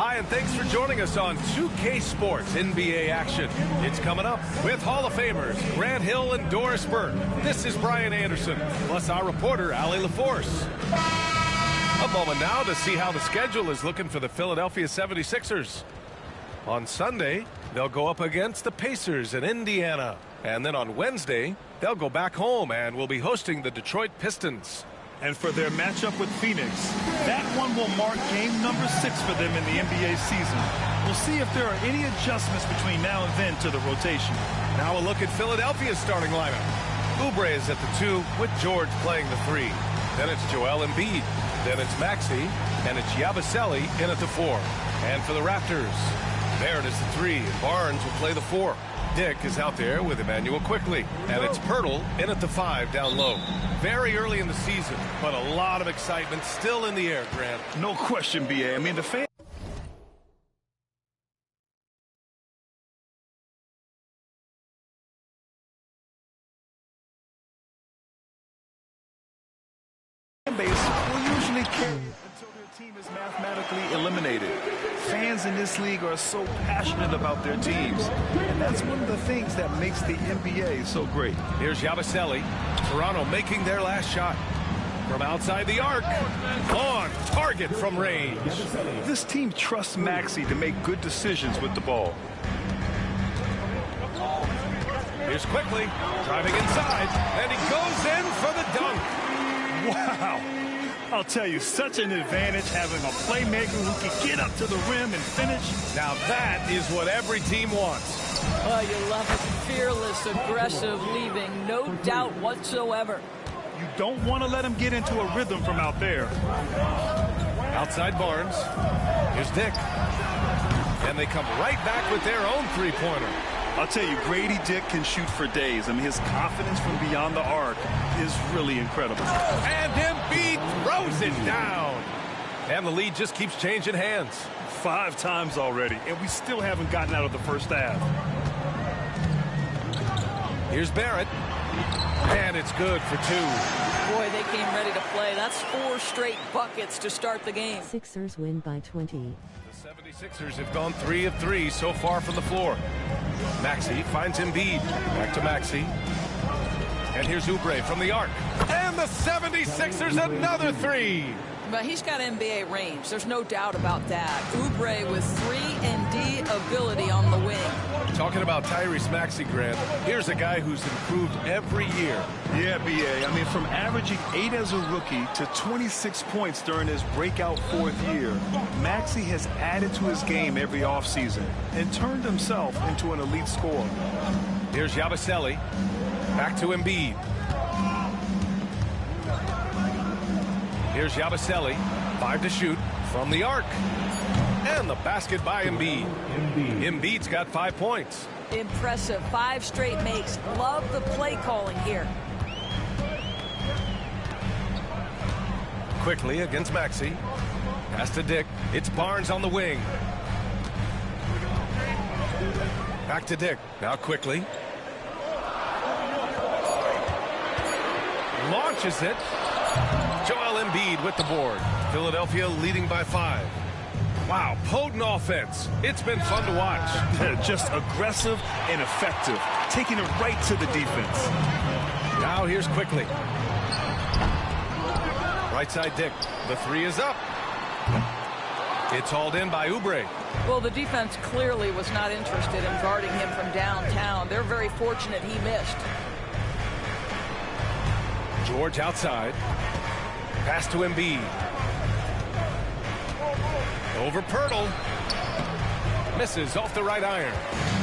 Hi, and thanks for joining us on 2K Sports NBA action. It's coming up with Hall of Famers Grant Hill and Doris Burke. This is Brian Anderson, plus our reporter, Allie LaForce. A moment now to see how the schedule is looking for the Philadelphia 76ers. On Sunday, they'll go up against the Pacers in Indiana. And then on Wednesday, they'll go back home and will be hosting the Detroit Pistons. And for their matchup with Phoenix, that one will mark game number 6 for them in the NBA season. We'll see if there are any adjustments between now and then to the rotation. Now a look at Philadelphia's starting lineup. Oubre is at the 2 with George playing the 3. Then it's Joel Embiid. Then it's Maxey. And it's Yabusele in at the 4. And for the Raptors, Barrett is the 3. And Barnes will play the 4. Dick is out there with Emmanuel Quickley. And it's Pirtle in at the 5 down low. Very early in the season, but a lot of excitement still in the air, Grant. No question, B.A. I mean, the fan base will usually carry it until their team is mathematically eliminated. Fans in this league are so passionate about their teams, and that's one of the things that makes the NBA so great. Here's Yabusele. Toronto making their last shot. From outside the arc. On target from range. This team trusts Maxey to make good decisions with the ball. Here's Quickley. Driving inside. And he goes in for the dunk. Wow. I'll tell you, such an advantage having a playmaker who can get up to the rim and finish. Now that is what every team wants. Oh, you love it. Fearless, aggressive, leaving no doubt whatsoever. You don't want to let him get into a rhythm from out there. Outside Barnes. Here's Dick. And they come right back with their own three-pointer. I'll tell you, Grady Dick can shoot for days. I mean, his confidence from beyond the arc is really incredible. And Embiid throws it down. And the lead just keeps changing hands. 5 times already, and we still haven't gotten out of the first half. Here's Barrett. And it's good for 2. Boy, they came ready to play. That's 4 straight buckets to start the game. Sixers win by 20. The 76ers have gone 3 of 3 so far from the floor. Maxey finds Embiid. Back to Maxey. And here's Oubre from the arc. And the 76ers another 3. But he's got NBA range. There's no doubt about that. Oubre with 3-and-D ability on the wing. Talking about Tyrese Maxey, Grant, here's a guy who's improved every year. Yeah, B.A. I mean, from averaging 8 as a rookie to 26 points during his breakout 4th year, Maxey has added to his game every offseason and turned himself into an elite scorer. Here's Yabusele. Back to Embiid. Here's Yabusele. 5 to shoot from the arc. And the basket by Embiid. Embiid's got 5 points. Impressive. 5 straight makes. Love the play calling here. Quickly against Maxey. Pass to Dick. It's Barnes on the wing. Back to Dick. Now Quickly. Launches it. Joel Embiid with the board. Philadelphia leading by 5. Wow, potent offense. It's been fun to watch. Just aggressive and effective, taking it right to the defense. Now here's Quickly. Right side Dick. The 3 is up. It's hauled in by Oubre. Well, the defense clearly was not interested in guarding him from downtown. They're very fortunate he missed. George outside. Pass to Embiid. Over Pirtle. Misses off the right iron.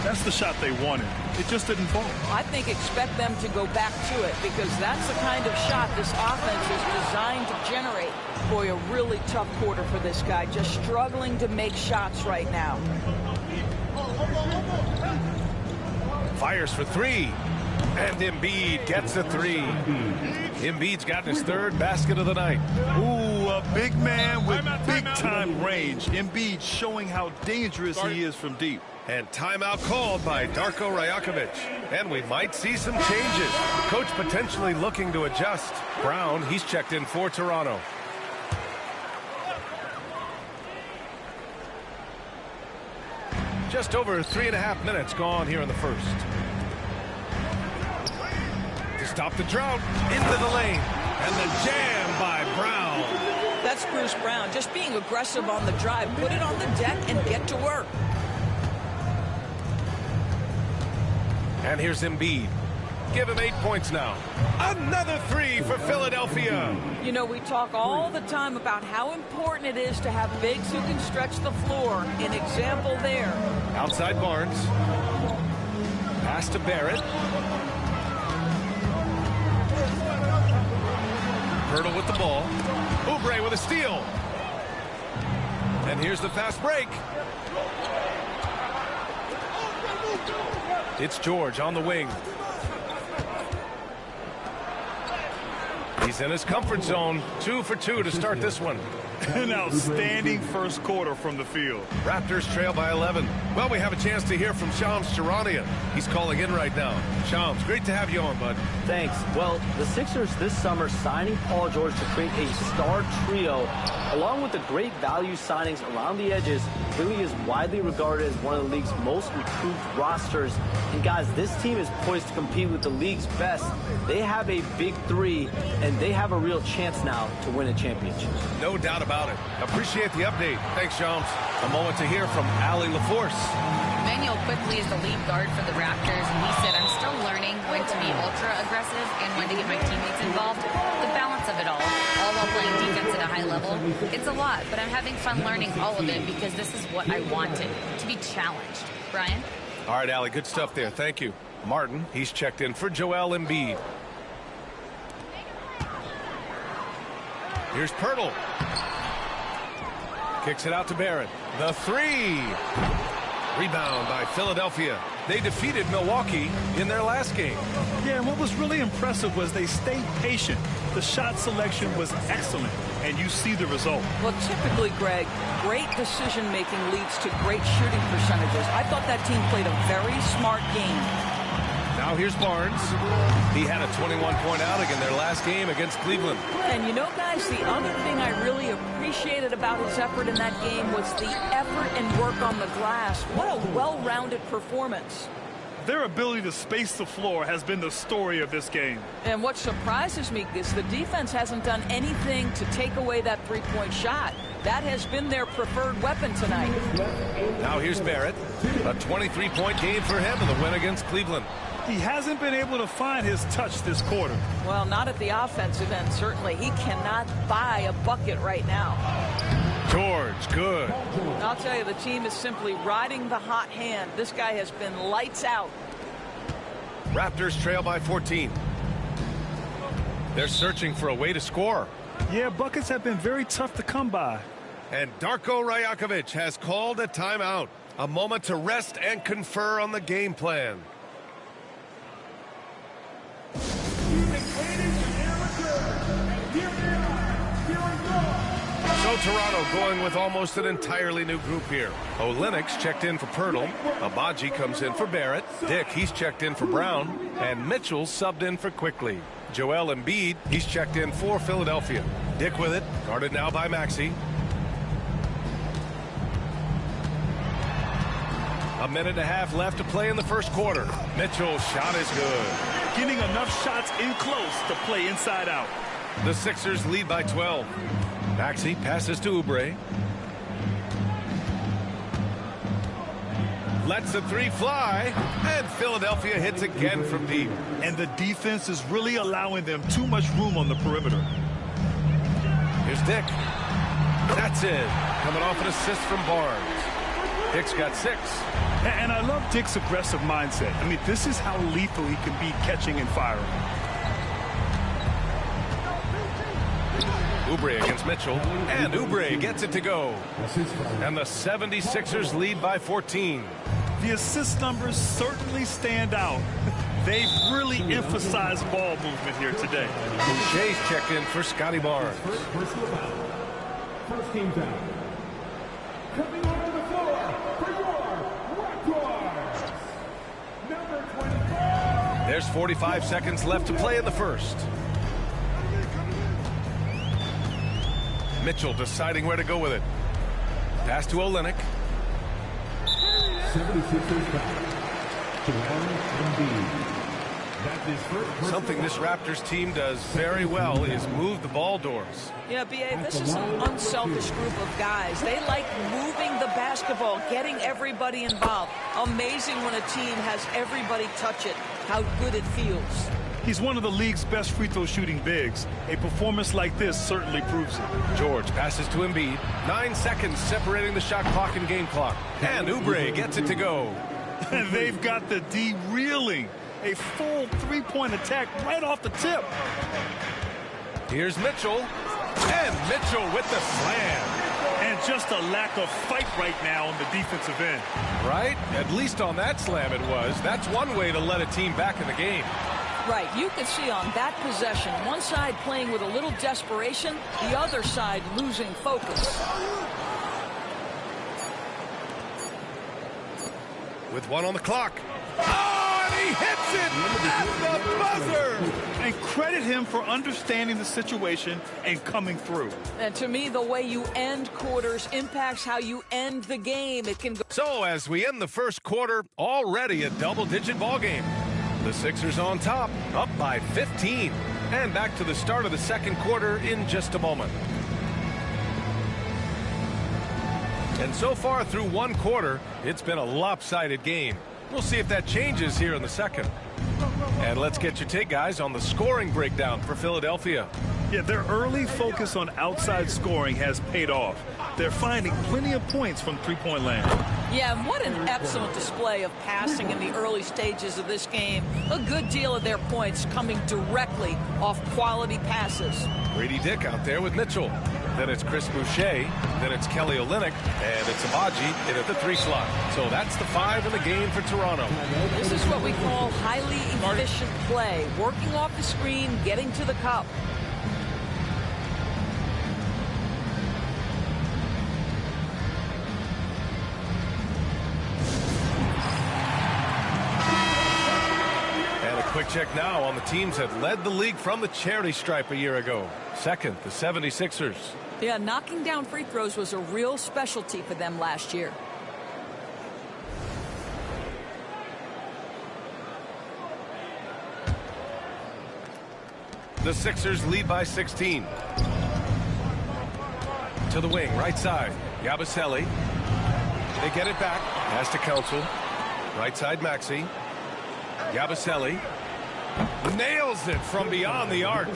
That's the shot they wanted. It just didn't fall. I think expect them to go back to it because that's the kind of shot this offense is designed to generate. Boy, a really tough quarter for this guy. Just struggling to make shots right now. Fires for 3. And Embiid gets a 3. Embiid's gotten his 3rd basket of the night. Ooh, a big man with big-time range. Embiid showing how dangerous he is from deep. And timeout called by Darko Rajakovic. And we might see some changes. Coach potentially looking to adjust. Brown, he's checked in for Toronto. Just over 3.5 minutes gone here in the first. To stop the drought, into the lane, and the jam by Brown. That's Bruce Brown, just being aggressive on the drive. Put it on the deck and get to work. And here's Embiid. Give him 8 points now. Another 3 for Philadelphia. You know, we talk all the time about how important it is to have bigs who can stretch the floor. An example there. Outside Barnes. Pass to Barrett. Hurdle with the ball. Oubre with a steal. And here's the fast break. It's George on the wing. He's in his comfort zone. 2 for 2 to start this one. An outstanding first quarter from the field. Raptors trail by 11. Well, we have a chance to hear from Shams Charania. He's calling in right now. Shams, great to have you on, bud. Thanks. Well, the Sixers this summer signing Paul George to create a star trio, along with the great value signings around the edges, really is widely regarded as one of the league's most improved rosters. And guys, this team is poised to compete with the league's best. They have a big three, and they have a real chance now to win a championship. No doubt about it. Appreciate the update. Thanks, Shams. A moment to hear from Allie LaForce. Manuel quickly is the lead guard for the Raptors, and he said, I'm still learning when to be ultra aggressive and when to get my teammates involved. The balance of it all while playing defense at a high level. It's a lot, but I'm having fun learning all of it because this is what I wanted, to be challenged. Brian? All right, Allie, good stuff there. Thank you. Martin, he's checked in for Joel Embiid. Here's Pirtle. Kicks it out to Barrett. The 3. Rebound by Philadelphia. They defeated Milwaukee in their last game. Yeah, and what was really impressive was they stayed patient. The shot selection was excellent, and you see the result. Well, typically, Greg, great decision-making leads to great shooting percentages. I thought that team played a very smart game. Now here's Barnes. He had a 21-point outing in their last game against Cleveland. And you know, guys, the other thing I really appreciated about his effort in that game was the effort and work on the glass. What a well-rounded performance. Their ability to space the floor has been the story of this game. And what surprises me is the defense hasn't done anything to take away that three-point shot. That has been their preferred weapon tonight. Now here's Barrett. A 23-point game for him in the win against Cleveland. He hasn't been able to find his touch this quarter. Well, not at the offensive end, certainly. He cannot buy a bucket right now. George, good. I'll tell you, the team is simply riding the hot hand. This guy has been lights out. Raptors trail by 14. They're searching for a way to score. Yeah, buckets have been very tough to come by. And Darko Rajakovic has called a timeout. A moment to rest and confer on the game plan. So Toronto going with almost an entirely new group here. Olynyk checked in for Pirtle. Abaji comes in for Barrett. Dick, he's checked in for Brown. And Mitchell subbed in for Quickly. Joel Embiid, he's checked in for Philadelphia. Dick with it, guarded now by Maxey. A minute and a half left to play in the first quarter. Mitchell's shot is good. Getting enough shots in close to play inside out. The Sixers lead by 12. Maxey passes to Oubre. Lets the 3 fly. And Philadelphia hits again from deep. And the defense is really allowing them too much room on the perimeter. Here's Dick. That's it. Coming off an assist from Barnes. Dick's got 6. And I love Dick's aggressive mindset. I mean, this is how lethal he can be catching and firing. Oubre against Mitchell. And Oubre gets it to go. And the 76ers lead by 14. The assist numbers certainly stand out. They've really emphasized ball movement here today. Shay's checked in for Scotty Barnes. First team down. Coming onto the floor for your Raptors, number 24. There's 45 seconds left to play in the first. Mitchell deciding where to go with it. Pass to Olynyk. 76ers foul. Joel Embiid. That's his first. Something this Raptors team does very well is move the ball doors. Yeah, B.A., this is an unselfish group of guys. They like moving the basketball, getting everybody involved. Amazing when a team has everybody touch it, how good it feels. He's one of the league's best free throw shooting bigs. A performance like this certainly proves it. George passes to Embiid. 9 seconds separating the shot clock and game clock. And Oubre gets it to go. And they've got the D reeling. A full three-point attack right off the tip. Here's Mitchell. And Mitchell with the slam. And just a lack of fight right now on the defensive end. Right? At least on that slam it was. That's one way to let a team back in the game. Right, you can see on that possession, one side playing with a little desperation, the other side losing focus. With one on the clock. Oh, and he hits it at the buzzer! And credit him for understanding the situation and coming through. And to me, the way you end quarters impacts how you end the game. It can go. So as we end the first quarter, already a double-digit ball game. The Sixers on top, up by 15. And back to the start of the second quarter in just a moment. And so far through one quarter, it's been a lopsided game. We'll see if that changes here in the second. And let's get your take, guys, on the scoring breakdown for Philadelphia. Yeah, their early focus on outside scoring has paid off. They're finding plenty of points from three-point land. Yeah, what an excellent display of passing in the early stages of this game. A good deal of their points coming directly off quality passes. Grady Dick out there with Mitchell. Then it's Chris Boucher. Then it's Kelly Olynyk. And it's Abaji in at the 3 slot. So that's the 5 in the game for Toronto. This is what we call highly efficient play. Working off the screen, getting to the cup. Quick check now on the teams that led the league from the charity stripe a year ago. Second, the 76ers. Yeah, knocking down free throws was a real specialty for them last year. The Sixers lead by 16. To the wing, right side. Yabusele. They get it back. Pass to Council. Right side, Maxey. Yabusele. Nails it from beyond the arc.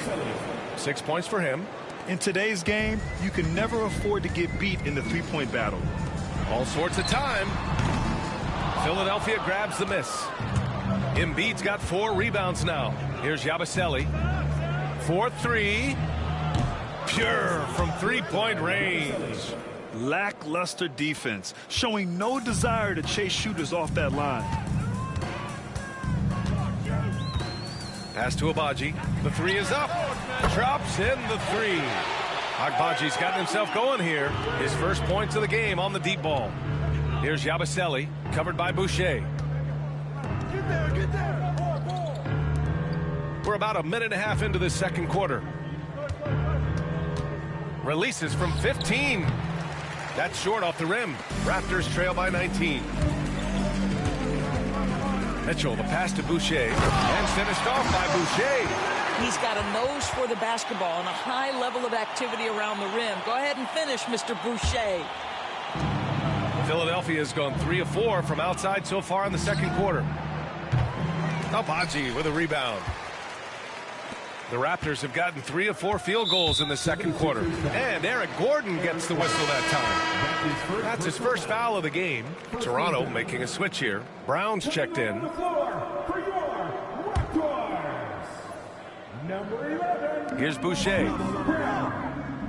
6 points for him. In today's game, you can never afford to get beat in the three-point battle. All sorts of time. Philadelphia grabs the miss. Embiid's got 4 rebounds now. Here's Yabusele. 4-3. Pure from three-point range. Lackluster defense, showing no desire to chase shooters off that line. Pass to Abaji. The 3 is up. Drops in the 3. Agbaji's gotten himself going here. His first points of the game on the deep ball. Here's Yabusele, covered by Boucher. Get there. We're about a minute and a half into this second quarter. Releases from 15. That's short off the rim. Raptors trail by 19. Mitchell, the pass to Boucher, and finished off by Boucher. He's got a nose for the basketball and a high level of activity around the rim. Go ahead and finish, Mr. Boucher. Philadelphia has gone 3 of 4 from outside so far in the second quarter. Abaji with a rebound. The Raptors have gotten 3 of 4 field goals in the second quarter. And Eric Gordon gets the whistle that time. That's his first foul of the game. Toronto making a switch here. Brown's checked in. Here's Boucher.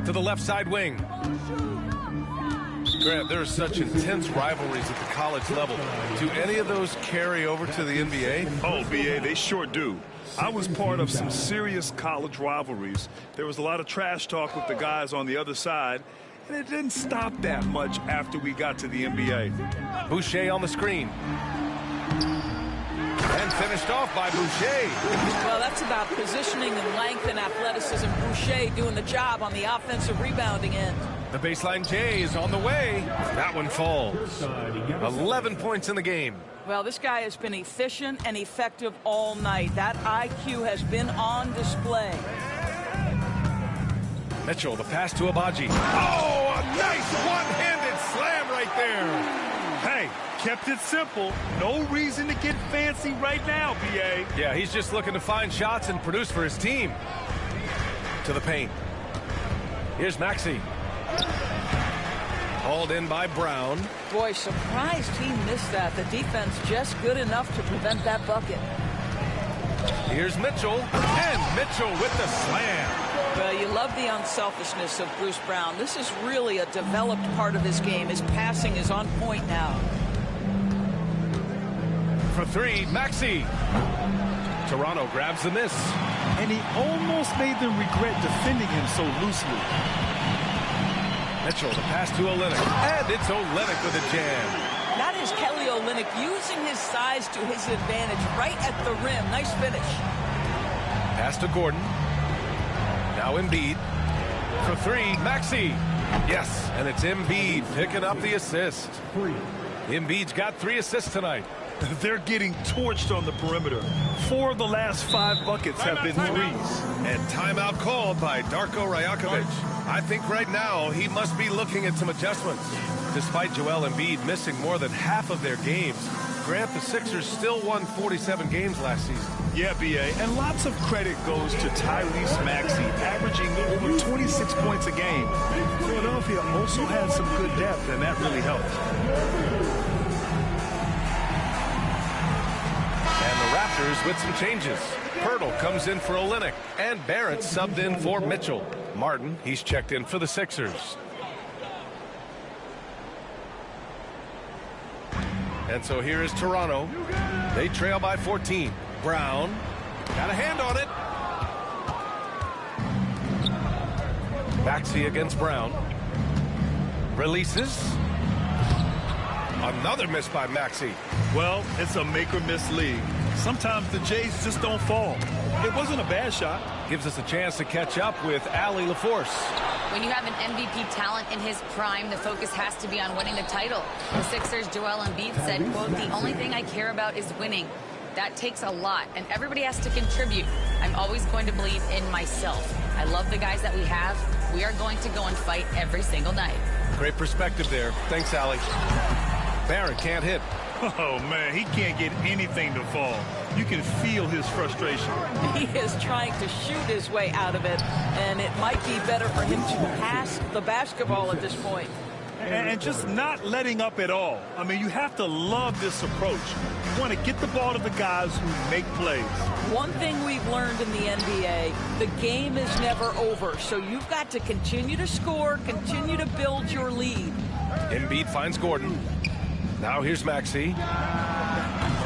To the left side wing. Grant, there are such intense rivalries at the college level. Do any of those carry over to the NBA? Oh, BA, they sure do. I was part of some serious college rivalries. There was a lot of trash talk with the guys on the other side, and it didn't stop that much after we got to the NBA. Boucher on the screen. And finished off by Boucher. Well, that's about positioning and length and athleticism. Boucher doing the job on the offensive rebounding end. The baseline J is on the way. That one falls. 11 points in the game. Well, this guy has been efficient and effective all night. That IQ has been on display. Mitchell, the pass to Agbaji. Oh, a nice one-handed slam right there. Hey, kept it simple. No reason to get fancy right now, B.A. Yeah, he's just looking to find shots and produce for his team. To the paint. Here's Maxey. Hauled in by Brown. Boy, surprised he missed that. The defense just good enough to prevent that bucket. Here's Mitchell. And Mitchell with the slam. Well, you love the unselfishness of Bruce Brown. This is really a developed part of his game. His passing is on point now. For three, Maxey. Toronto grabs the miss. And he almost made them regret defending him so loosely. Mitchell, the pass to Olynyk. And it's Olynyk with a jam. That is Kelly Olynyk using his size to his advantage right at the rim. Nice finish. Pass to Gordon. Now Embiid. For three, Maxey. Yes, and it's Embiid picking up the assist. Embiid's got 3 assists tonight. They're getting torched on the perimeter. 4 of the last 5 buckets have been threes. And timeout called by Darko Rajakovic. I think right now he must be looking at some adjustments. Despite Joel Embiid missing more than half of their games, Grant, the Sixers still won 47 games last season. Yeah, B.A., and lots of credit goes to Tyrese Maxey, averaging over 26 points a game. Philadelphia also had some good depth, and that really helped. And the Raptors with some changes. Pirtle comes in for Olynyk, and Barrett subbed in for Mitchell. Martin, he's checked in for the Sixers. And so here is Toronto. They trail by 14. Brown got a hand on it. Maxey against Brown. Releases. Another miss by Maxey. Well, it's a make-or-miss league. Sometimes the Jays just don't fall. It wasn't a bad shot. Gives us a chance to catch up with Allie LaForce. When you have an MVP talent in his prime, the focus has to be on winning the title. The Sixers' Joel Embiid said, quote, "The only thing I care about is winning." That takes a lot, and everybody has to contribute. I'm always going to believe in myself. I love the guys that we have. We are going to go and fight every single night. Great perspective there. Thanks, Allie. Barrett can't hit. Oh, man, he can't get anything to fall. You can feel his frustration. He is trying to shoot his way out of it, and it might be better for him to pass the basketball at this point. And just not letting up at all. I mean, you have to love this approach. You want to get the ball to the guys who make plays. One thing we've learned in the NBA, the game is never over, so you've got to continue to score, continue to build your lead. Embiid finds Gordon. Now here's Maxey.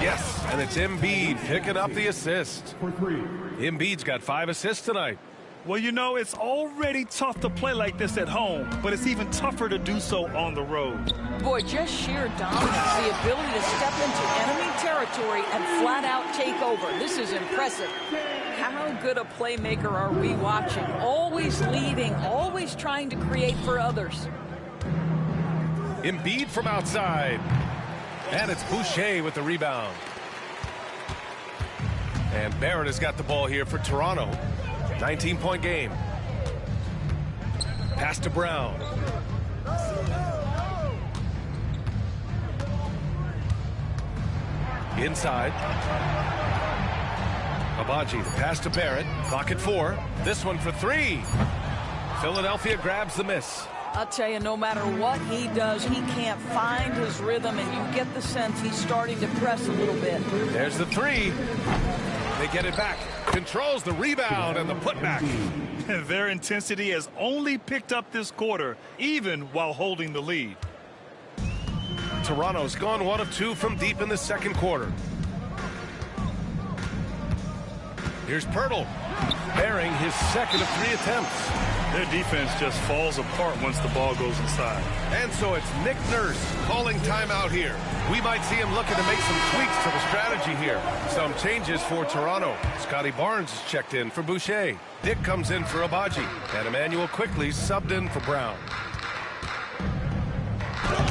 Yes, and it's Embiid picking up the assist. Embiid's got 5 assists tonight. Well, you know, it's already tough to play like this at home, but it's even tougher to do so on the road. Boy, just sheer dominance, the ability to step into enemy territory and flat out take over. This is impressive. How good a playmaker are we watching? Always leading, always trying to create for others. Embiid from outside. And it's Boucher with the rebound. And Barrett has got the ball here for Toronto. 19-point game. Pass to Brown. Inside. Agbaji, the pass to Barrett. Clock at 4. This one for 3. Philadelphia grabs the miss. I'll tell you, no matter what he does, he can't find his rhythm, and you get the sense he's starting to press a little bit. There's the 3. They get it back. Controls the rebound and the putback. Their intensity has only picked up this quarter, even while holding the lead. Toronto's gone 1 of 2 from deep in the second quarter. Here's Pirtle, bearing his second of 3 attempts. Their defense just falls apart once the ball goes inside. And so it's Nick Nurse calling timeout here. We might see him looking to make some tweaks to the strategy here. Some changes for Toronto. Scotty Barnes is checked in for Boucher. Dick comes in for Agbaji. And Emmanuel Quickley subbed in for Brown.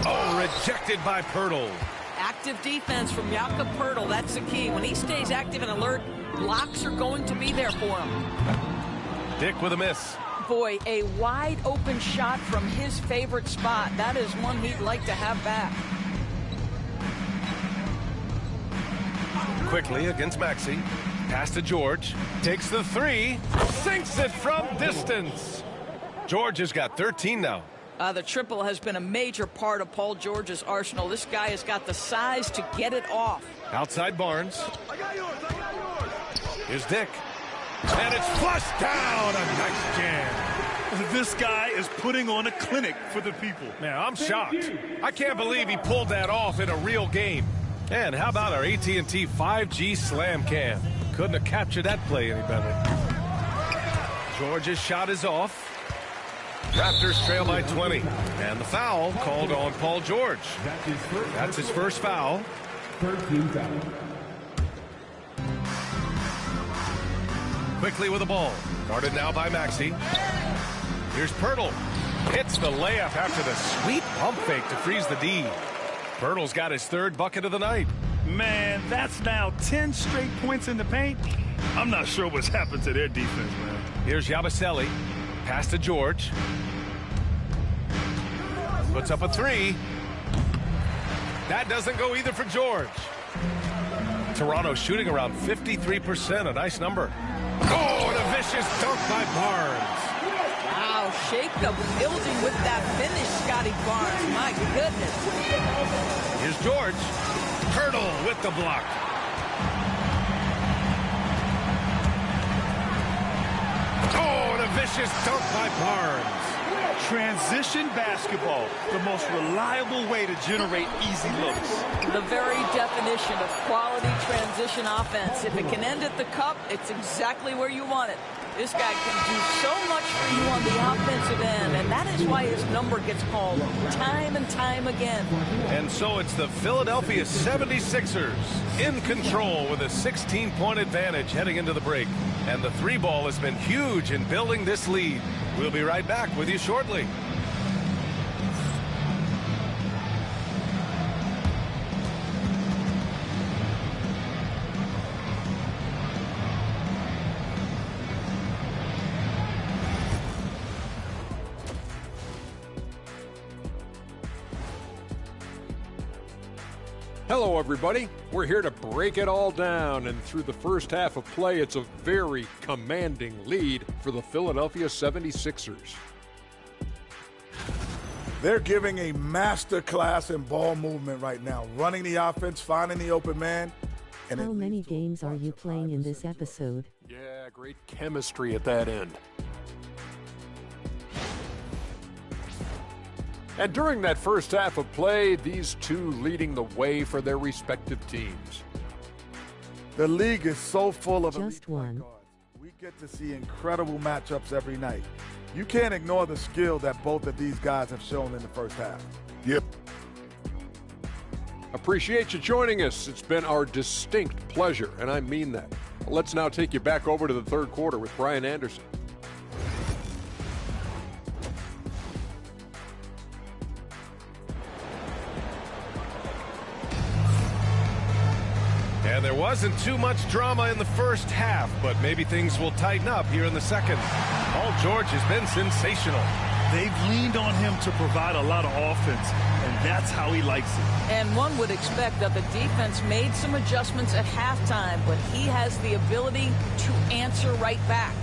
Oh, rejected by Poeltl. Active defense from Jakob Poeltl. That's the key. When he stays active and alert, blocks are going to be there for him. Dick with a miss. Boy, a wide open shot from his favorite spot. That is one he'd like to have back. Quickly against Maxey. Pass to George. Takes the three. Sinks it from distance. George has got 13 now. The triple has been a major part of Paul George's arsenal. This guy has got the size to get it off. Outside Barnes. Here's Dick. And it's flushed down. A nice jam. This guy is putting on a clinic for the people. Man, I'm shocked. I can't believe he pulled that off in a real game. And how about our AT&T 5G Slam Cam? Couldn't have captured that play any better. George's shot is off. Raptors trail by 20. And the foul called on Paul George. That's his first foul. 13 foul. Quickly with the ball. Guarded now by Maxey. Here's Poeltl. Hits the layup after the sweet pump fake to freeze the D. Poeltl's got his third bucket of the night. Man, that's now 10 straight points in the paint. I'm not sure what's happened to their defense, man. Here's Yabusele. Pass to George. Puts up a three. That doesn't go either for George. Toronto shooting around 53%, a nice number. Oh, and a vicious dunk by Barnes. Wow, shake the building with that finish, Scotty Barnes. My goodness. Here's George. Poeltl with the block. Oh, and a vicious dunk by Barnes. Transition basketball, the most reliable way to generate easy looks. The very definition of quality transition offense. If it can end at the cup, it's exactly where you want it. This guy can do so much for you on the offensive end, and that is why his number gets called time and time again. And so it's the Philadelphia 76ers in control with a 16-point advantage heading into the break. And the three ball has been huge in building this lead. We'll be right back with you shortly. Hello, everybody. We're here to break it all down, and through the first half of play, it's a very commanding lead for the Philadelphia 76ers. They're giving a master class in ball movement right now, running the offense, finding the open man. And How many games are you playing in this episode? Yeah, great chemistry at that end. And during that first half of play, these two leading the way for their respective teams. The league is so full of Just one. We get to see incredible matchups every night. You can't ignore the skill that both of these guys have shown in the first half. Yep. Appreciate you joining us. It's been our distinct pleasure, and I mean that. Let's now take you back over to the third quarter with Brian Anderson. And there wasn't too much drama in the first half, but maybe things will tighten up here in the second. Paul George has been sensational. They've leaned on him to provide a lot of offense, and that's how he likes it. And one would expect that the defense made some adjustments at halftime, but he has the ability to answer right back.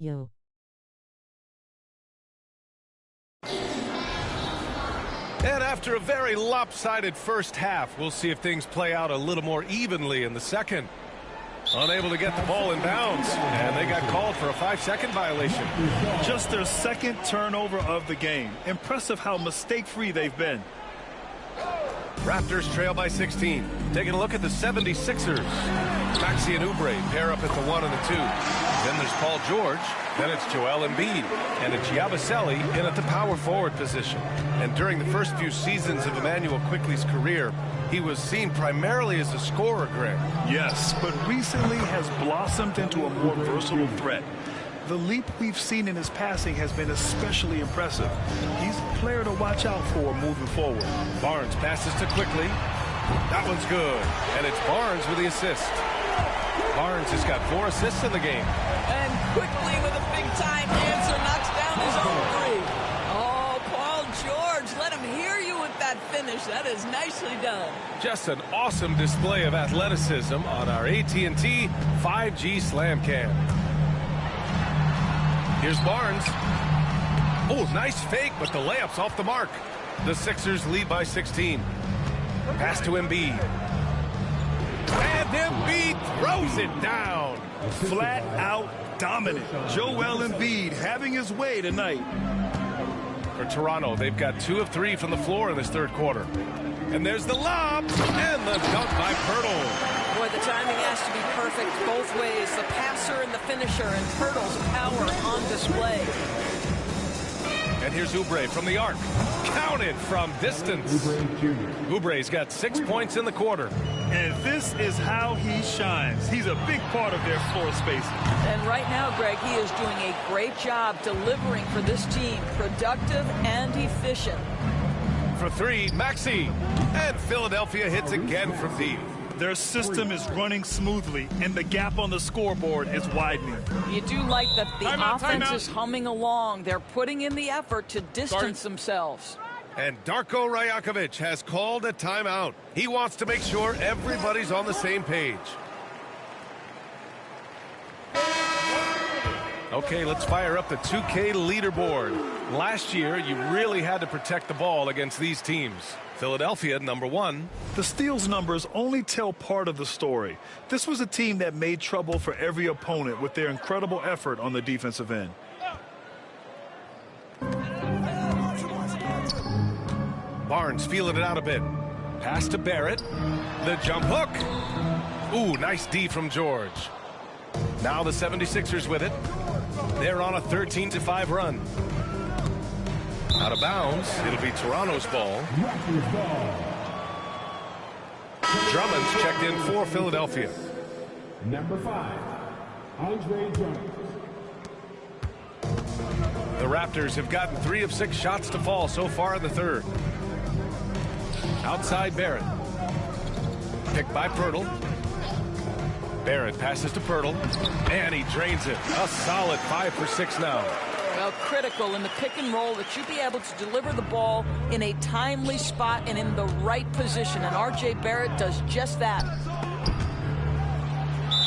Yo. And after a very lopsided first half, we'll see if things play out a little more evenly in the second. Unable to get the ball in bounds, and they got called for a 5-second violation. Just their second turnover of the game. Impressive how mistake-free they've been. Raptors trail by 16. Taking a look at the 76ers. Maxey and Oubre pair up at the 1 and the 2. Then there's Paul George. Then it's Joel Embiid. And it's Yabusele in at the power forward position. And during the first few seasons of Immanuel Quickley's career, he was seen primarily as a scorer, Greg. Yes, but recently has blossomed into a more versatile threat. The leap we've seen in his passing has been especially impressive. He's a player to watch out for moving forward. Barnes passes to Quickley. That one's good. And it's Barnes with the assist. Barnes has got 4 assists in the game. And Quickley with a big-time answer knocks down his own three. Oh, Paul George, let him hear you with that finish. That is nicely done. Just an awesome display of athleticism on our AT&T 5G Slam Cam. Here's Barnes. Oh, nice fake, but the layup's off the mark. The Sixers lead by 16. Pass to Embiid. And Embiid throws it down. Flat out dominant. Joel Embiid having his way tonight. For Toronto, they've got 2 of 3 from the floor in this third quarter. And there's the lob and the dunk by Poeltl. Boy, the timing has to be perfect both ways. The passer and the finisher, and Poeltl's power on display. And here's Oubre from the arc. Counted from distance. Oubre's got 6 points in the quarter. And this is how he shines. He's a big part of their floor spacing. And right now, Greg, he is doing a great job delivering for this team. Productive and efficient. For 3, Maxey. And Philadelphia hits again from deep. Their system is running smoothly, and the gap on the scoreboard is widening. You do like that the offense is humming along. They're putting in the effort to distance themselves. And Darko Rajakovic has called a timeout. He wants to make sure everybody's on the same page. Okay, let's fire up the 2K leaderboard. Last year, you really had to protect the ball against these teams. Philadelphia, number 1. The steals numbers only tell part of the story. This was a team that made trouble for every opponent with their incredible effort on the defensive end. Barnes feeling it out a bit. Pass to Barrett. The jump hook. Ooh, nice D from George. Now the 76ers with it. They're on a 13-5 run. Out of bounds. It'll be Toronto's ball. Drummond's checked in for Philadelphia. Number 5, Andre Drummond. The Raptors have gotten 3 of 6 shots to fall so far in the third. Outside Barrett. Picked by Poeltl. Barrett passes to Poeltl. And he drains it. A solid 5 for 6 now. Well, critical in the pick and roll that you be able to deliver the ball in a timely spot and in the right position. And R.J. Barrett does just that.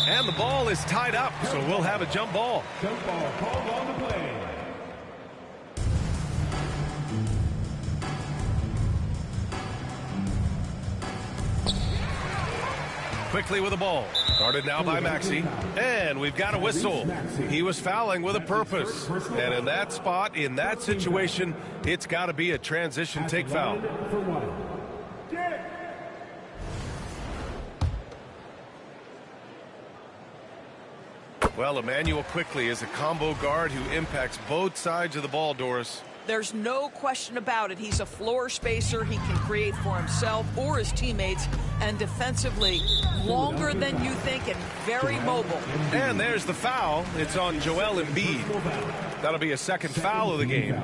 And the ball is tied up, so we'll have a jump ball. Jump ball called on the play. Quickly with the ball. Guarded now by Maxey. And we've got a whistle. He was fouling with a purpose. And in that spot, in that situation, it's got to be a transition take foul. Well, Immanuel Quickley is a combo guard who impacts both sides of the ball, Doris. There's no question about it. He's a floor spacer. He can create for himself or his teammates. And defensively, longer than you think and very mobile. And there's the foul. It's on Joel Embiid. That'll be a second foul of the game.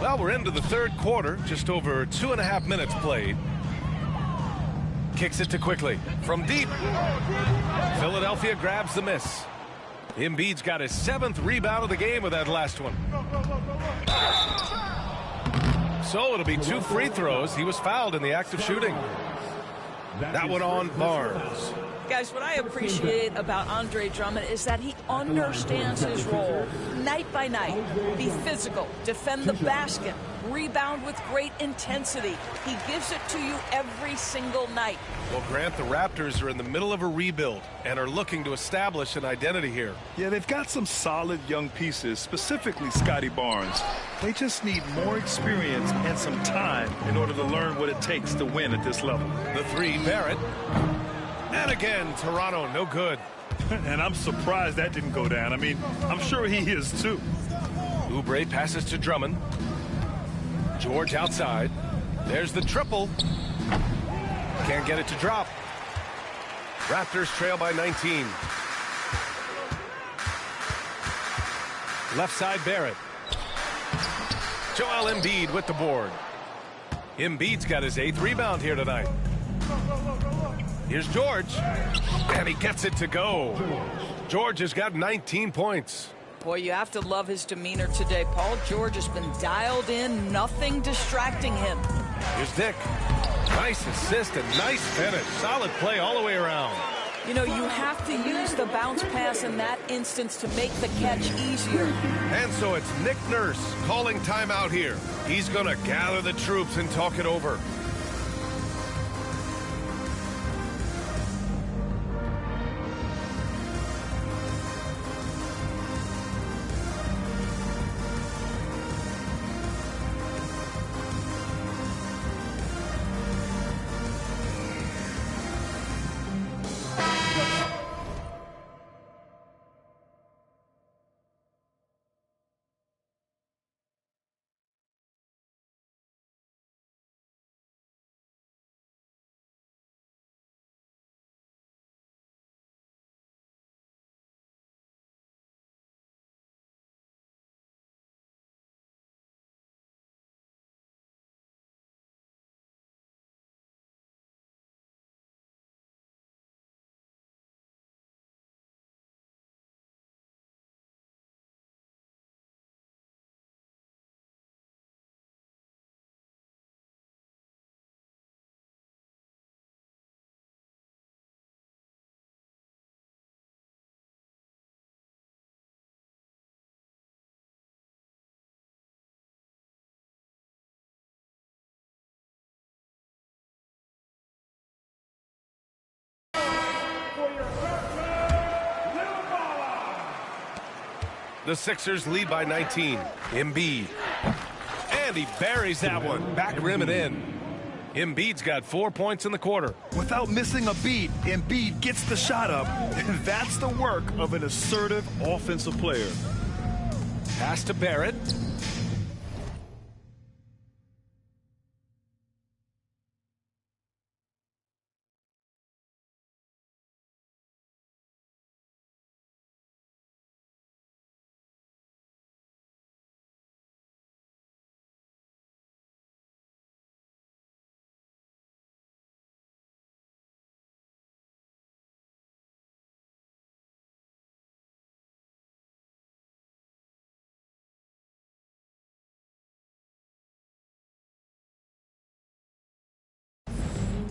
Well, we're into the third quarter. Just over 2.5 minutes played. Kicks it to Quickley. From deep. Philadelphia grabs the miss. Embiid's got his 7th rebound of the game with that last one. So it'll be 2 free throws. He was fouled in the act of shooting. That one on Barnes. Guys, what I appreciate about Andre Drummond is that he understands his role night by night. Be physical, defend the basket, rebound with great intensity. He gives it to you every single night. Well, Grant, the Raptors are in the middle of a rebuild and are looking to establish an identity here. Yeah, they've got some solid young pieces, specifically Scotty Barnes. They just need more experience and some time in order to learn what it takes to win at this level. The three, Barrett. And again, Toronto, no good. And I'm surprised that didn't go down. I mean, I'm sure he is too. Oubre passes to Drummond. George outside. There's the triple. Can't get it to drop. Raptors trail by 19. Left side, Barrett. Joel Embiid with the board. Embiid's got his 8th rebound here tonight. Here's George. And he gets it to go. George has got 19 points. Boy, you have to love his demeanor today. Paul George has been dialed in, nothing distracting him. Here's Dick. Nice assist and nice finish. Solid play all the way around. You know, you have to use the bounce pass in that instance to make the catch easier. And so it's Nick Nurse calling timeout here. He's going to gather the troops and talk it over. The Sixers lead by 19. Embiid. And he buries that one. Back rim and in. Embiid's got 4 points in the quarter. Without missing a beat, Embiid gets the shot up. And that's the work of an assertive offensive player. Pass to Barrett.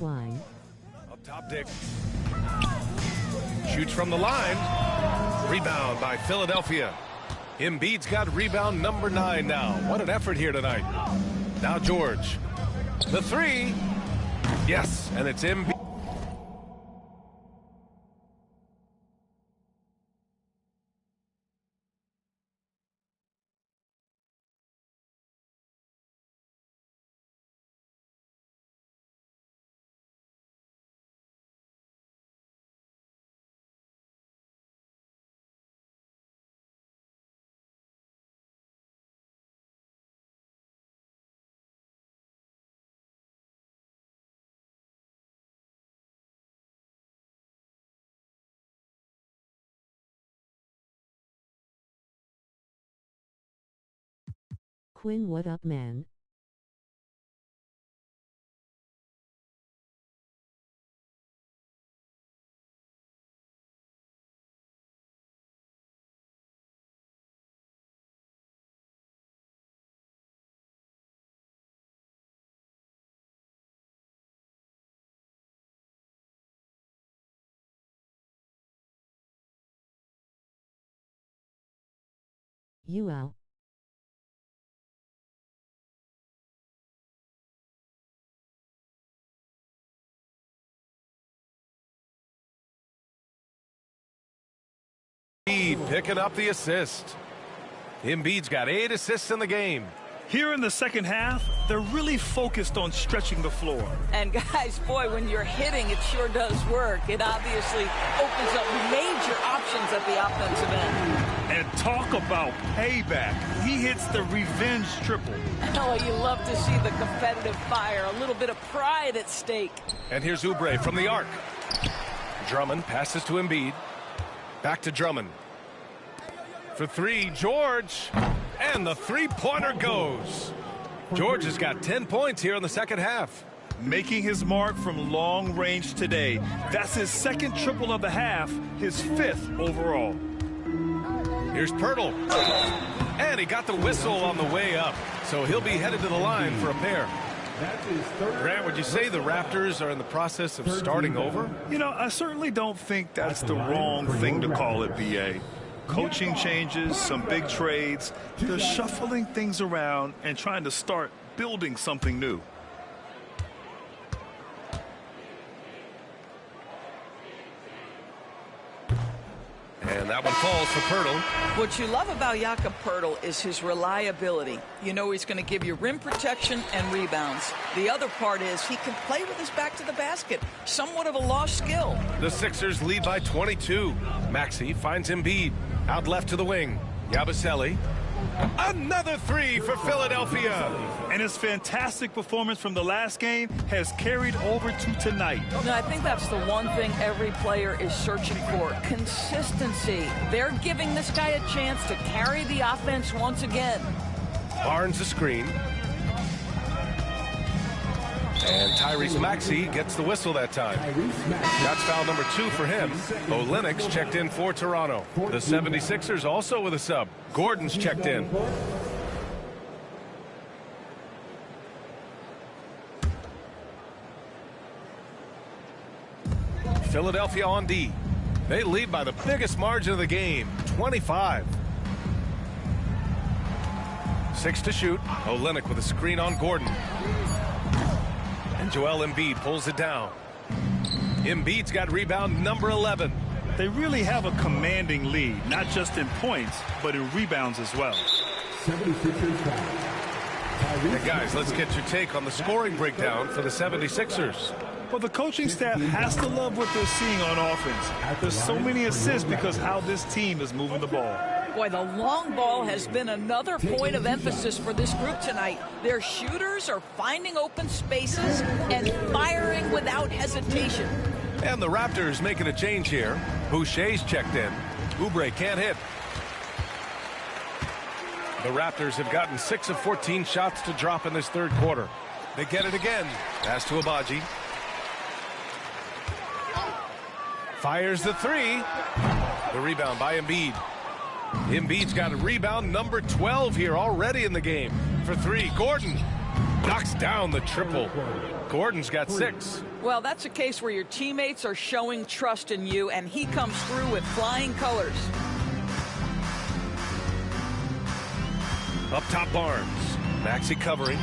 Line. Up top, Dick. Shoots from the line. Rebound by Philadelphia. Embiid's got rebound number 9 now. What an effort here tonight. Now George. The three. Yes, and it's Embiid. Quinn, what up, man? UL. Embiid picking up the assist. Embiid's got 8 assists in the game. Here in the second half, they're really focused on stretching the floor. And guys, boy, when you're hitting, it sure does work. It obviously opens up major options at the offensive end. And talk about payback. He hits the revenge triple. Oh, you love to see the competitive fire, a little bit of pride at stake. And here's Oubre from the arc. Drummond passes to Embiid. Back to Drummond. For 3, George. And the three-pointer goes. George has got 10 points here in the second half. Making his mark from long range today. That's his second triple of the half, his 5th overall. Here's Pirtle. And he got the whistle on the way up. So he'll be headed to the line for a pair. Grant, would you say the Raptors are in the process of starting over? You know, I certainly don't think that's the wrong thing to call it, B.A. Coaching changes, some big trades. They're shuffling things around and trying to start building something new. And that one falls for Pirtle. What you love about Jakob Pirtle is his reliability. You know he's going to give you rim protection and rebounds. The other part is he can play with his back to the basket. Somewhat of a lost skill. The Sixers lead by 22. Maxey finds Embiid. Out left to the wing. Yabusele. Another 3 for Philadelphia. And his fantastic performance from the last game has carried over to tonight. No, I think that's the one thing every player is searching for. Consistency. They're giving this guy a chance to carry the offense once again. Barnes the screen. And Tyrese Maxey gets the whistle that time. That's foul number 2 for him. Olenek's checked in for Toronto. The 76ers also with a sub. Gordon's checked in. Philadelphia on D. They lead by the biggest margin of the game, 25. 6 to shoot. Olenek with a screen on Gordon. And Joel Embiid pulls it down. Embiid's got rebound number 11. They really have a commanding lead, not just in points, but in rebounds as well. Hey guys, let's get your take on the scoring breakdown for the 76ers. Well, the coaching staff has to love what they're seeing on offense. There's so many assists because how this team is moving the ball. Boy, the long ball has been another point of emphasis for this group tonight. Their shooters are finding open spaces and firing without hesitation. And the Raptors making a change here. Boucher's checked in. Oubre can't hit. The Raptors have gotten 6 of 14 shots to drop in this third quarter. They get it again. Pass to Abaji. Fires the 3. The rebound by Embiid. Embiid's got a rebound number 12 here already in the game. For 3, Gordon knocks down the triple. Gordon's got 6. Well, that's a case where your teammates are showing trust in you, and he comes through with flying colors. Up top, Barnes. Maxey covering.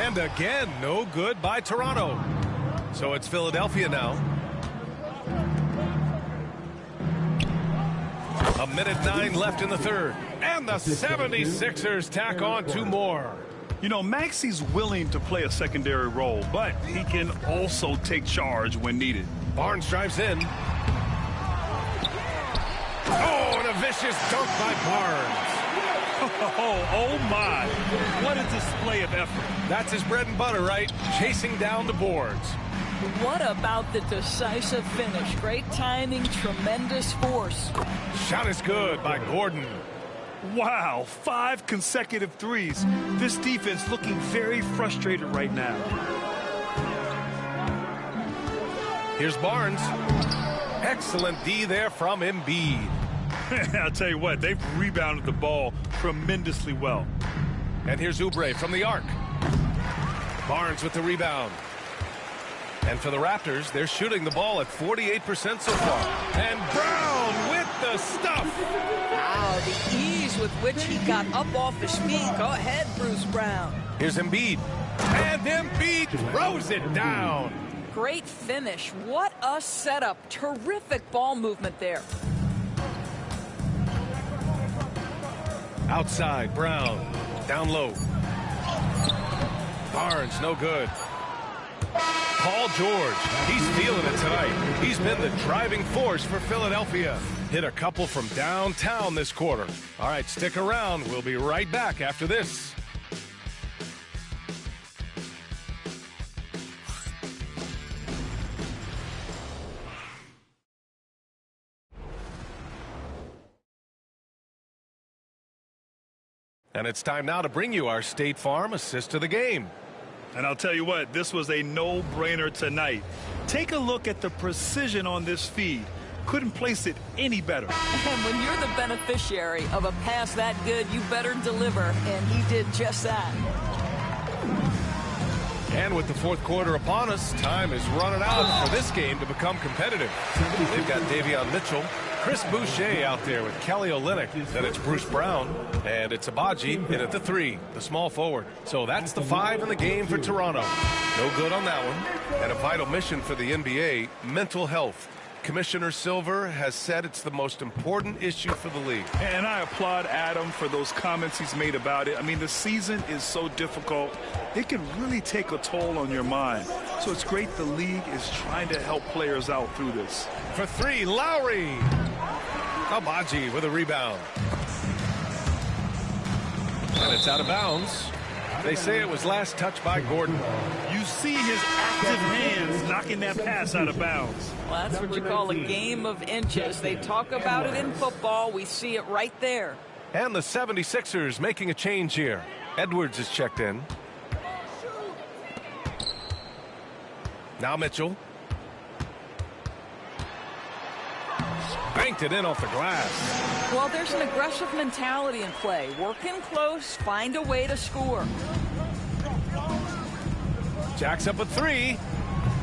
And again, no good by Toronto. So it's Philadelphia now. A minute 9 left in the third. And the 76ers tack on 2 more. You know, Maxey's willing to play a secondary role, but he can also take charge when needed. Barnes drives in. Oh, and a vicious dunk by Barnes. Oh my. What a display of effort. That's his bread and butter, right? Chasing down the boards. What about the decisive finish? Great timing, tremendous force. Shot is good by Gordon. Wow, 5 consecutive threes. This defense looking very frustrated right now. Here's Barnes. Excellent D there from Embiid. I'll tell you what, they've rebounded the ball tremendously well. And here's Oubre from the arc. Barnes with the rebound. And for the Raptors, they're shooting the ball at 48% so far. And Brown with the stuff. Wow, the ease with which he got up off his feet. Go ahead, Bruce Brown. Here's Embiid. And Embiid throws it down. Great finish. What a setup. Terrific ball movement there. Outside, Brown. Down low. Barnes, no good. Paul George, he's feeling it tonight. He's been the driving force for Philadelphia. Hit a couple from downtown this quarter. All right, stick around. We'll be right back after this. And it's time now to bring you our State Farm assist to the game. And I'll tell you what, this was a no-brainer tonight. Take a look at the precision on this feed. Couldn't place it any better. And when you're the beneficiary of a pass that good, you better deliver. And he did just that. And with the fourth quarter upon us, time is running out for this game to become competitive. They've got Davion Mitchell, Chris Boucher out there with Kelly Olynyk. Then it's Bruce Brown, and it's Abaji in at the 3, the small forward. So that's the 5 in the game for Toronto. No good on that one. And a vital mission for the NBA, mental health. Commissioner Silver has said it's the most important issue for the league. And I applaud Adam for those comments he's made about it. I mean, the season is so difficult. It can really take a toll on your mind. So it's great the league is trying to help players out through this. For 3, Lowry. Abaji with a rebound. And it's out of bounds. They say it was last touched by Gordon. You see his active hands knocking that pass out of bounds. Well, that's what you call a game of inches. They talk about it in football. We see it right there. And the 76ers making a change here. Edwards is checked in. Now Mitchell. Banked it in off the glass. Well, there's an aggressive mentality in play. Work in close, find a way to score. Jacks up a 3.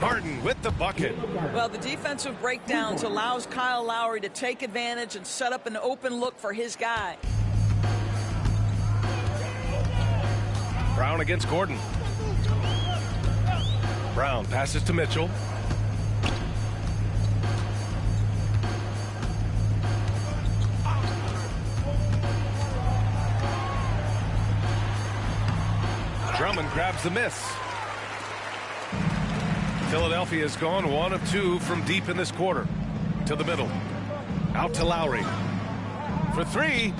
Martin with the bucket. Well, the defensive breakdowns allows Kyle Lowry to take advantage and set up an open look for his guy. Brown against Gordon. Brown passes to Mitchell. Drummond grabs the miss. Philadelphia has gone 1 of 2 from deep in this quarter. To the middle. Out to Lowry. For 3.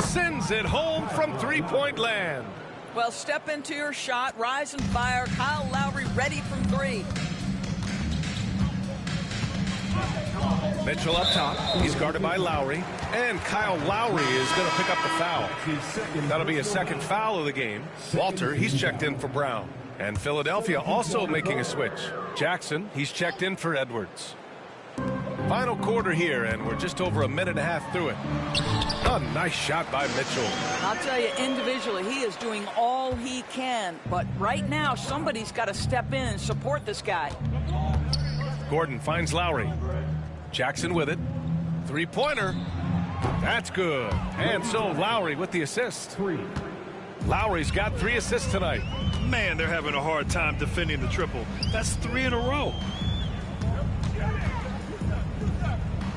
Sends it home from three-point land. Well, step into your shot, rise and fire. Kyle Lowry ready from 3. Mitchell up top. He's guarded by Lowry. And Kyle Lowry is going to pick up the foul. That'll be his second foul of the game. Walter, he's checked in for Brown. And Philadelphia also making a switch. Jackson, he's checked in for Edwards. Final quarter here, and we're just over a minute and a half through it. A nice shot by Mitchell. I'll tell you, individually, he is doing all he can. But right now, somebody's got to step in and support this guy. Gordon finds Lowry. Jackson with it. Three-pointer. That's good. And so Lowry with the assist. Lowry's got 3 assists tonight. Man, they're having a hard time defending the triple. That's 3 in a row.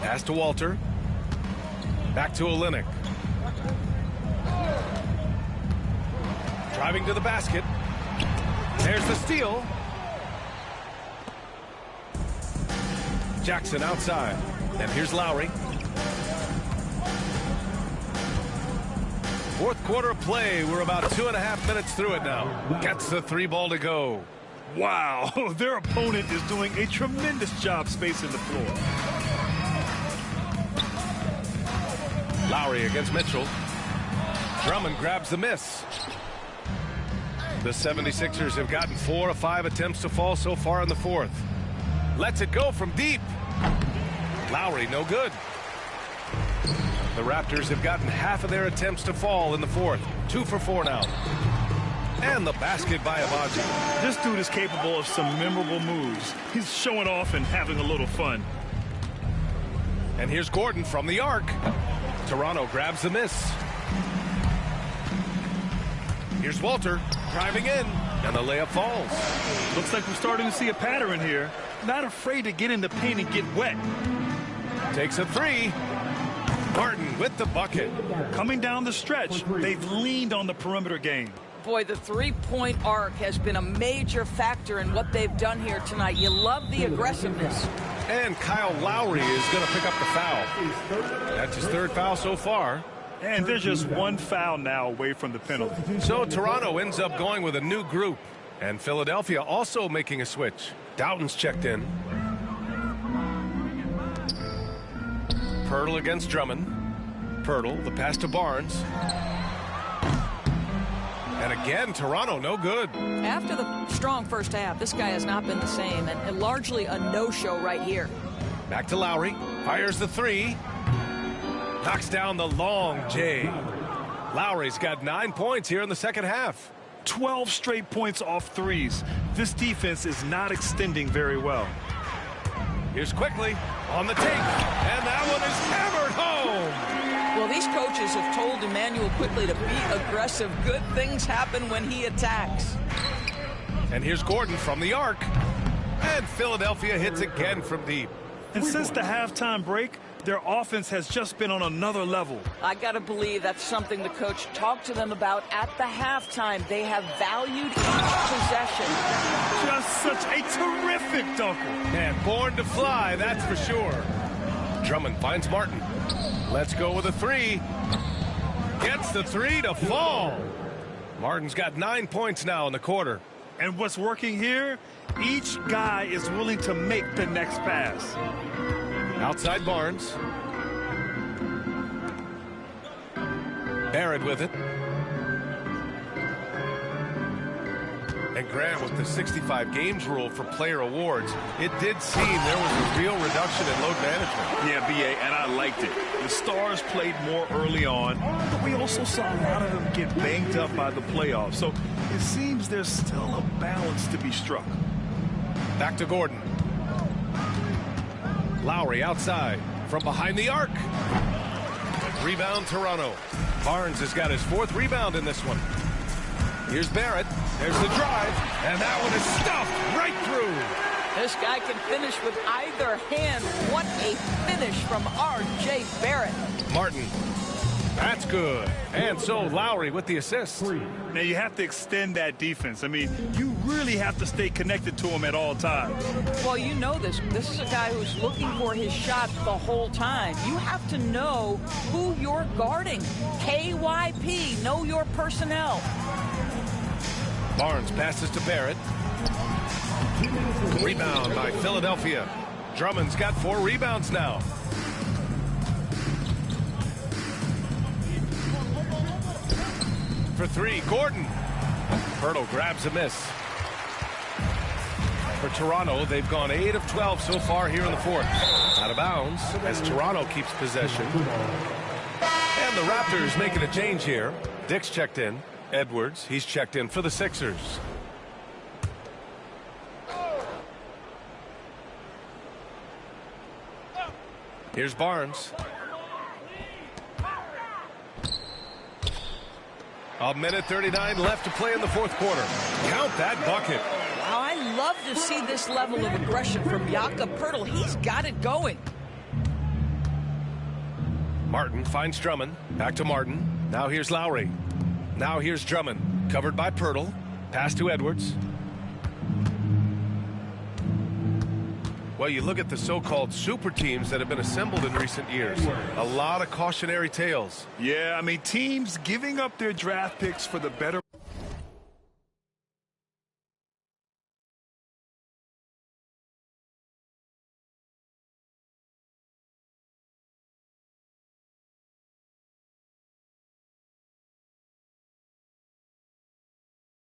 Pass to Walter. Back to Olynyk. Driving to the basket. There's the steal. Jackson outside. And here's Lowry. Fourth quarter of play. We're about 2.5 minutes through it now. Gets the 3 ball to go. Wow, their opponent is doing a tremendous job spacing the floor. Lowry against Mitchell. Drummond grabs the miss. The 76ers have gotten 4 of 5 attempts to fall so far in the fourth. Lets it go from deep. Lowry, no good. The Raptors have gotten half of their attempts to fall in the fourth. 2 for 4 now. And the basket by Abaji. This dude is capable of some memorable moves. He's showing off and having a little fun. And here's Gordon from the arc. Toronto grabs the miss. Here's Walter driving in, and the layup falls. Looks like we're starting to see a pattern here. Not afraid to get in the paint and get wet. Takes a three. Martin with the bucket. Coming down the stretch, they've leaned on the perimeter game. Boy, the three-point arc has been a major factor in what they've done here tonight. You love the aggressiveness. And Kyle Lowry is going to pick up the foul. That's his third foul so far. And there's just one foul now away from the penalty. So Toronto ends up going with a new group. And Philadelphia also making a switch. Doughton's checked in. Poeltl against Drummond. Poeltl, the pass to Barnes. And again, Toronto, no good. After the strong first half, this guy has not been the same, and largely a no-show right here. Back to Lowry. Fires the three. Knocks down the long J. Lowry's got 9 points here in the second half. 12 straight points off threes. This defense is not extending very well. Here's Quickly on the take, and that one is hammered home. Well, these coaches have told Immanuel Quickley to be aggressive. Good things happen when he attacks. And here's Gordon from the arc. And Philadelphia hits again from deep. And since the halftime break, their offense has just been on another level. I got to believe that's something the coach talked to them about at the halftime. They have valued each possession. Just such a terrific dunker. And born to fly, that's for sure. Drummond finds Martin. Let's go with a three. Gets the three to fall. Martin's got 9 points now in the quarter. And what's working here? Each guy is willing to make the next pass. Outside Barnes. Barrett with it. And Grant with the 65 games rule for player awards. It did seem there was a real reduction in load management. Yeah, B.A., and I liked it. The Stars played more early on, but we also saw a lot of them get banged up by the playoffs. So it seems there's still a balance to be struck. Back to Gordon. Lowry outside from behind the arc. Rebound Toronto. Barnes has got his 4th rebound in this one. Here's Barrett. There's the drive, and that one is stuffed right through. This guy can finish with either hand. What a finish from R.J. Barrett. Martin. That's good. And so Lowry with the assist. Now you have to extend that defense. I mean, you really have to stay connected to him at all times. Well, you know this. This is a guy who's looking for his shot the whole time. You have to know who you're guarding. KYP, know your personnel. Barnes passes to Barrett. Rebound by Philadelphia. Drummond's got 4 rebounds now. For 3, Gordon. Poeltl grabs a miss. For Toronto, they've gone 8 of 12 so far here in the 4th. Out of bounds as Toronto keeps possession. And the Raptors making a change here. Dick's checked in. Edwards, he's checked in for the Sixers. Here's Barnes. A minute 39 left to play in the 4th quarter. Count that bucket. Wow, I love to see this level of aggression from Jakob Poeltl. He's got it going. Martin finds Drummond. Back to Martin. Now here's Lowry. Now here's Drummond. Covered by Poeltl. Pass to Edwards. Well, you look at the so-called super teams that have been assembled in recent years. A lot of cautionary tales. Yeah, I mean, teams giving up their draft picks for the better.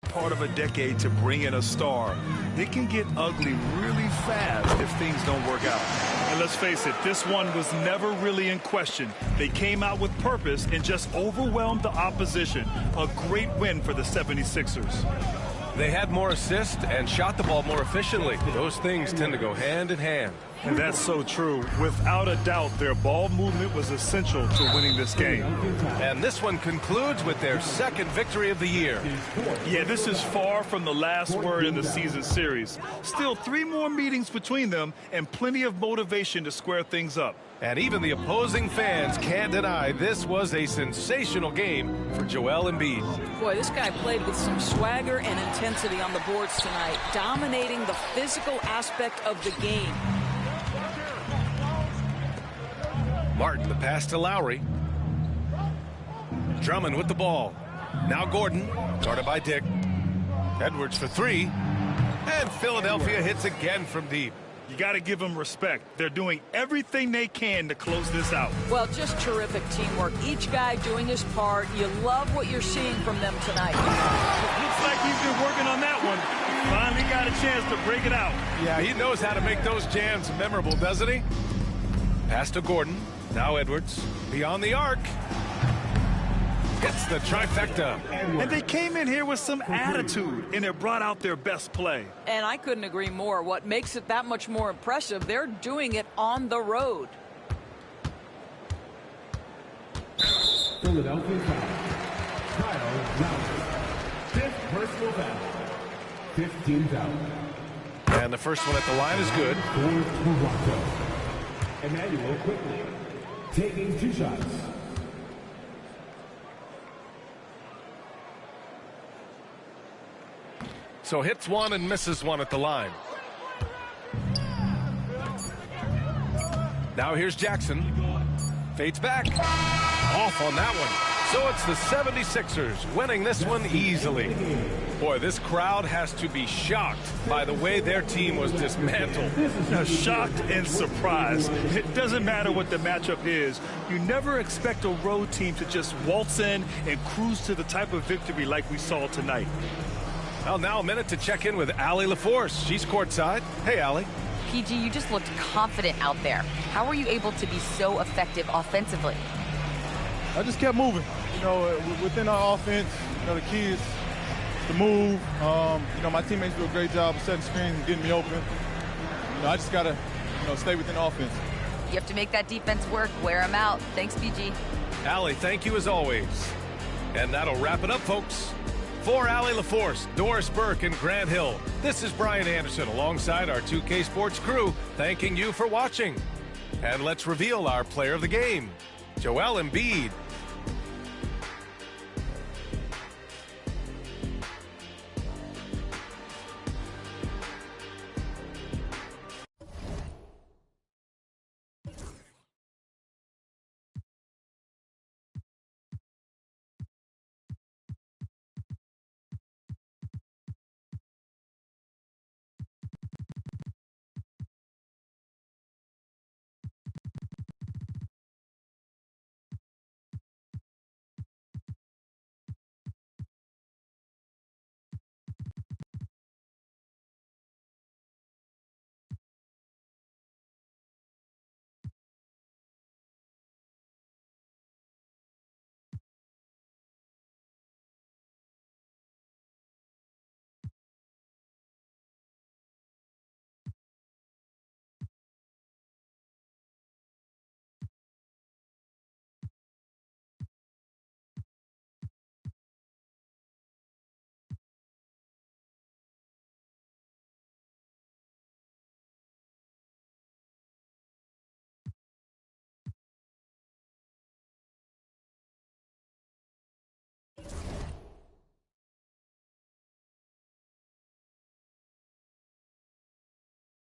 Part of a decade to bring in a star. It can get ugly really fast if things don't work out. And let's face it, this one was never really in question. They came out with purpose and just overwhelmed the opposition. A great win for the 76ers. They had more assists and shot the ball more efficiently. Those things tend to go hand in hand. And that's so true. Without a doubt, their ball movement was essential to winning this game. And this one concludes with their second victory of the year. Yeah, this is far from the last word in the season series. Still 3 more meetings between them and plenty of motivation to square things up. And even the opposing fans can't deny this was a sensational game for Joel Embiid. Boy, this guy played with some swagger and intensity on the boards tonight, dominating the physical aspect of the game. Martin, the pass to Lowry. Drummond with the ball. Now Gordon, guarded by Dick. Edwards for 3. And Philadelphia hits again from deep. You got to give them respect. They're doing everything they can to close this out. Well, just terrific teamwork. Each guy doing his part. You love what you're seeing from them tonight. Looks like he's been working on that one. Finally got a chance to break it out. Yeah, he knows how to make those jams memorable, doesn't he? Pass to Gordon. Now Edwards. Beyond the arc. Hits the trifecta. And they came in here with some attitude, and it brought out their best play. And I couldn't agree more. What makes it that much more impressive, they're doing it on the road. Philadelphia foul. Kyle Lowry. 5th personal foul. 15 foul. And the first one at the line is good. For Toronto. Emmanuel Quickly. Taking 2 shots. So hits 1 and misses 1 at the line. Now here's Jackson. Fades back. Off on that one. So it's the 76ers winning this one easily. Boy, this crowd has to be shocked by the way their team was dismantled. Shocked and surprised. It doesn't matter what the matchup is. You never expect a road team to just waltz in and cruise to the type of victory like we saw tonight. Well, now a minute to check in with Allie LaForce. She's courtside. Hey, Allie. PG, you just looked confident out there. How were you able to be so effective offensively? I just kept moving. You know, within our offense, you know, the key is to move. You know, my teammates do a great job of setting screens and getting me open. You know, I just got to, you know, stay within the offense. You have to make that defense work. Wear them out. Thanks, PG. Allie, thank you as always. And that'll wrap it up, folks. For Allie LaForce, Doris Burke, and Grant Hill, this is Brian Anderson alongside our 2K Sports crew, thanking you for watching. And let's reveal our player of the game. Joel Embiid